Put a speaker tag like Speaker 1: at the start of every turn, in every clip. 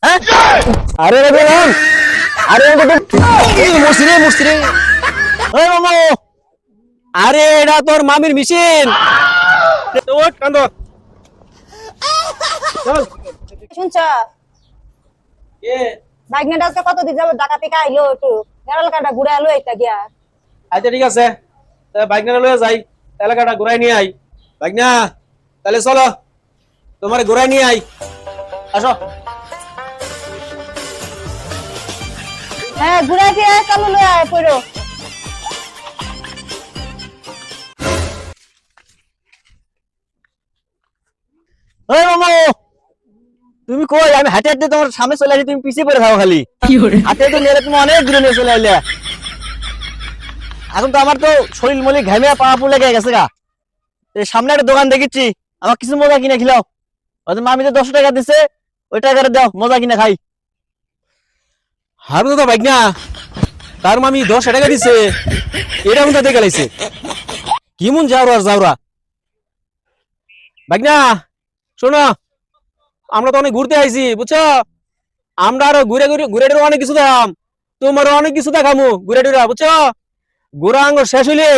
Speaker 1: হ্যাঁ আরে আরে মুসরে ওই মামু আরে এটা তোর মামির মেশিন ওঠ কান্দ চল
Speaker 2: শুনছ
Speaker 1: কে
Speaker 2: বাইকনে আজকে কত দিন যাবে ডাকাতি আইলো একটু এলাকাটা ঘুরে আলো এটা গিয়া
Speaker 1: আচ্ছা ঠিক আছে বাইক না লয়ে যাই এলাকাটা ঘুরাই নিয়ে আই বাইক না তাহলে চলো তোমার ঘুরাই নিয়ে আই আসো
Speaker 2: হ্যাঁ ঘুরে ফিরে চালু লয়ে আয় পড়ো
Speaker 1: ওই মামু তুমি কই আমি হাঁটে হাঁটে তোমার সামনে চলে আসি তুমি পিছিয়ে পড়ে থাকো খালি হাঁটে হাঁটে নিয়ে তুমি অনেক দূরে নিয়ে চলে আইলে এখন তো আমার তো শরীর মলি ঘামে পা পুলে গেছে গা সামনে একটা দোকান দেখেছি আমার কিছু মজা কিনে খিলাও হয়তো মামি তো 10 টাকা দিছে ওই টাকাটা দাও মজা কিনে খাই হারু দাদা বাইক না তার মামি 10 টাকা দিছে এটা মধ্যে দেখে লাইছে কি মন যাওরা বাইক না শোনো আমরা তো অনেক ঘুরতে আইছি বুঝছো আমরা আরো ঘুরে ঘুরে ঘুরে অনেক কিছু দেখাম তোমারও অনেক কিছু দেখামু ঘুরে টুরা বুঝছো ঘোরা আঙ্গুর শেষ হইলে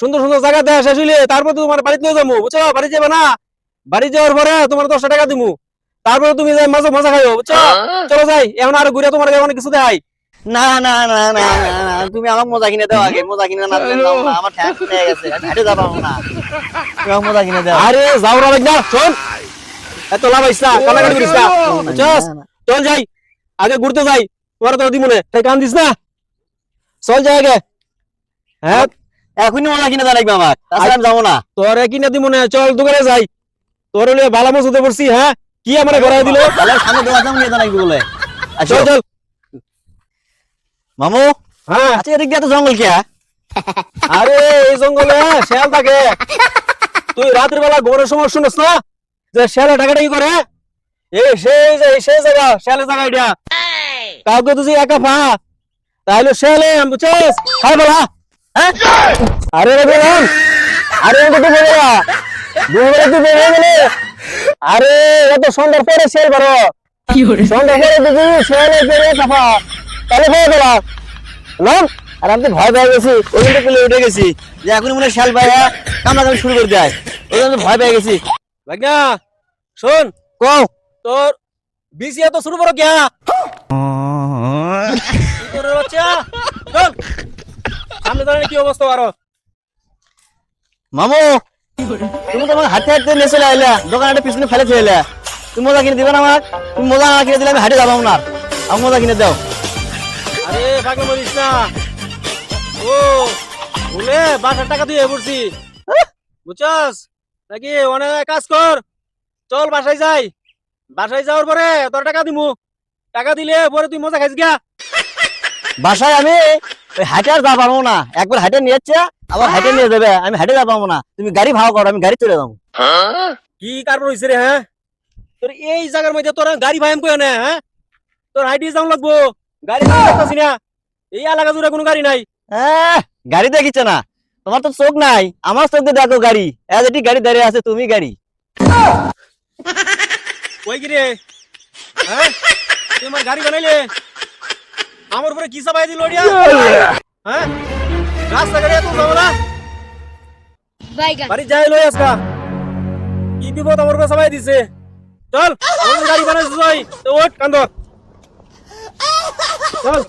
Speaker 1: সুন্দর সুন্দর জায়গা দেখা শেষ হইলে তারপর তোমার বাড়িতে নিয়ে যাবো বুঝছো বাড়ি যাবে না বাড়ি যাওয়ার পরে তোমার 10 টাকা দিমু তারপরে তুমি যাই মজা মজা খাইও বুঝছো চলো যাই এখন আরো ঘুরে তোমার অনেক কিছু দেখাই না না না না না তুমি আমার মজা কিনে দাও আগে মজা কিনে না দিলে দাও না আমার ঠ্যাং ফুলে গেছে হেঁটে যাবো না তুমি আমার মজা কিনে দাও আরে যাও রা না শোন এত লাভ আইছ না কানাকাটি করিস না বুঝছস চল যাই আগে ঘুরতে যাই তোমার তো দিমুনে তাই কান দিস না চল যাই আগে হ্যাঁ এখনই মজা কিনে লাগবে আমার তাছাড়া আমি যাবো না তোরে কিনে দিব না চল দোকানে যাই তোর হলে ভালো মজুতে পড়ছি হ্যাঁ কি আমারে ঘোরাই দিল সামনে দোকান যাবো নিয়ে লাগবে বলে চল চল মামু হ্যাঁ আচ্ছা এদিক দিয়ে তো জঙ্গল কি আরে এই জঙ্গলে শেয়াল থাকে তুই রাতের বেলা ঘোরার সময় শুনস না যে শেয়ালে টাকাটাকি করে এই সেই জায়গা শেয়ালের জায়গা এটা কাউকে তুই একা পা তাহলে শেয়ালে বুঝছিস খাই বলা আরে বেগম আরে তো বলে না দুপুরে তুই বেরিয়ে গেলে আরে এত সন্ধ্যার পরে সেল করো কি করে সন্ধ্যার পরে যদি সেলে বেরিয়ে কাফা তাহলে হয়ে গেল নাম আর আমি তো ভয় পেয়ে গেছি ওই জন্য পেলে উঠে গেছি যে এখন মনে শাল ভাইয়া কামড়াকামড়ি শুরু করে দেয় ওই জন্য ভয় পেয়ে গেছি ভাগ্না শোন কও তোর বিসিয়া তো শুরু করো কে তোর বাচ্চা চল সামনে দাঁড়ালে কি অবস্থা আরো মামু তুমি তো আমাকে হাঁটতে হাঁটতে নিয়ে চলে আইলা দোকানটা পিছনে ফেলে ফেলে তুমি মজা কিনে দিবে না আমার তুমি মজা না কিনে দিলে আমি হাঁটে যাবো না আমার মজা কিনে দাও আরে ফাঁকে বলিস না ও বলে 12 টাকা দিয়ে পড়ছি বুঝছস নাকি অনেক কাজ কর চল বাসায় যাই বাসায় যাওয়ার পরে তোর টাকা দিমু টাকা দিলে পরে তুই মজা খাইস গা বাসায় আমি ওই হাটে আর যাবো না একবার হাটে নিয়ে যাচ্ছে আবার হাটে নিয়ে যাবে আমি হাটে যাবো না তুমি গাড়ি ভাড়া করো আমি গাড়ি চলে যাবো কি কারণ হয়েছে রে হ্যাঁ তোর এই জায়গার মধ্যে তোর গাড়ি ভাই আমি কই না হ্যাঁ তোর হাইটে যাও লাগবো গাড়ি দেখতেছি না এই এলাকা জুড়ে কোনো গাড়ি নাই গাড়ি দেখিছে না তোমার তো চোখ নাই আমার চোখ দিয়ে দেখো গাড়ি এটি গাড়ি দাঁড়িয়ে আছে তুমি গাড়ি কই কি রে হ্যাঁ তোমার গাড়ি বানাইলে আমার উপরে কি সবাই দিল ওড়িয়া হ্যাঁ রাস্তা গাড়ি এত যাবো না বাড়ি যাই লই আজকা কি বিপদ আমার উপরে সবাই দিছে চল আমার গাড়ি বানাইছিস ভাই তো ওঠ কান্দ চল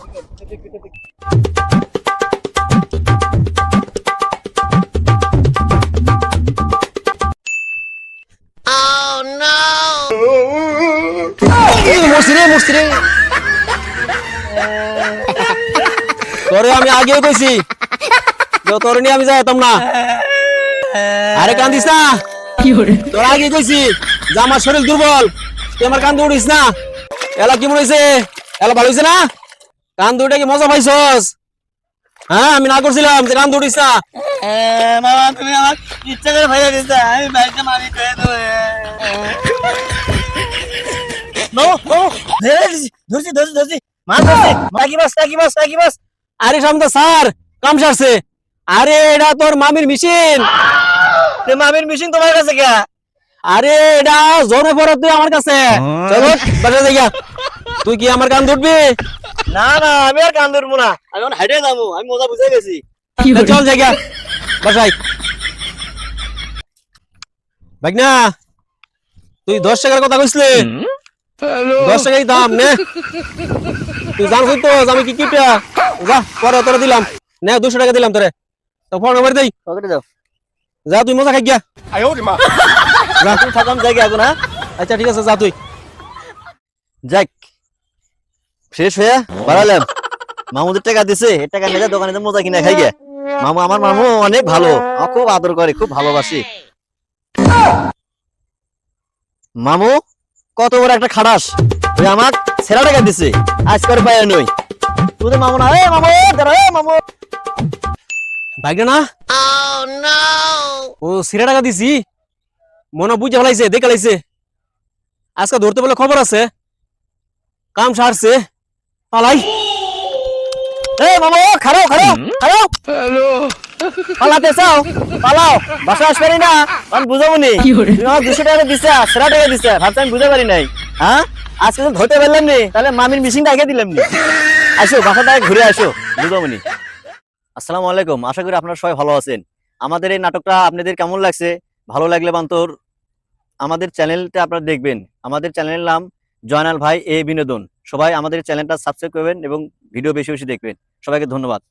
Speaker 1: মুসরে তোরে আমি আগেও কইছি তোরে নিয়ে আমি যাইতাম না আরে কান্দিস না তোর আগে কইছি যে আমার শরীর দুর্বল তুই আমার কান্দে উঠিস না এলা কি মনে হয়েছে এলা ভালো হয়েছে না কান্দে উঠে কি মজা পাইছস হ্যাঁ আমি না করছিলাম যে কান্দে উঠিস না মামা তুমি আমার ইচ্ছা করে ভাইয়া দিছ আমি বাইকে মারি করে দেব নো নো ধরছি মার ধরছি নাকি বাস আরে সামনে স্যার কাম সারছে আরে এটা তোর মামির মেশিন মামির মেশিন তোমার কাছে কে আরে এটা জোরে পড়ে তুই আমার কাছে চলো বাসা যাই তুই কি আমার কান ধরবি?
Speaker 3: না না আমি আর কান ধরবো না, আমি এখন হাইটে যাবো, আমি মজা বুঝে গেছি।
Speaker 1: চল জায়গা বাসাই। ভাগনা তুই 10 টাকার কথা কইসলি, 10 টাকাই দাম নে। তুই জানছিস তো যে আমি কি কিপটা। যা পরে তোরে দিলাম, নে 200 টাকা দিলাম তোরে। তো ফোন নাম্বার দেই,
Speaker 3: পকেটে দাও।
Speaker 1: যা তুই মজা খাই গিয়া।
Speaker 3: যা তুমি থাকাম জায়গা এখন। হ্যাঁ
Speaker 1: আচ্ছা ঠিক আছে, যা তুই।
Speaker 3: যাক, ফ্রেশ হয়ে বাড়ালাম। মামুদের টাকা দিছে, এর টাকা নিয়ে দোকানে তো মজা কিনে খাই গে। মামু, আমার মামু অনেক ভালো, আমার খুব আদর করে, খুব ভালোবাসি। মামু কত বড় একটা খাটাস, ওই আমার ছেঁড়া টাকা দিছে, আজ করে পায় নই। তোদের মামু না, এ মামু দাঁড়া, এ মামু।
Speaker 1: ভাগনা না, ও সিরা টাকা দিছি, মনে বুঝে ফেলাইছে, দেখে লাইছে। আজকে ধরতে বলে খবর আছে, কাম সারছে, পালাই।
Speaker 3: এ মামু খারাও খারাও খারাও, পালাতে চাও পালাও, বাসা আসতে পারি না, আমি বুঝাবো নি। তুমি আমার 200 টাকা দিছে, সেরা টাকা দিছে, ভাবছি আমি বুঝতে পারি নাই। হ্যাঁ আজকে তো ধরতে পারলাম নি, তাহলে মামির মিশিংটা আগে দিলাম নি। আসো বাসাটা ঘুরে আসো, বুঝাবো নি। আসসালামু আলাইকুম, আশা করি আপনারা সবাই ভালো আছেন। আমাদের এই নাটকটা আপনাদের কেমন লাগছে? ভালো লাগলে বান্তর আমাদের চ্যানেলটা আপনারা দেখবেন। আমাদের চ্যানেলের নাম জয়নাল ভাই এ বিনোদন। সবাই আমাদের চ্যানেলটা সাবস্ক্রাইব করবেন এবং ভিডিও বেশি বেশি দেখবেন। সবাইকে ধন্যবাদ।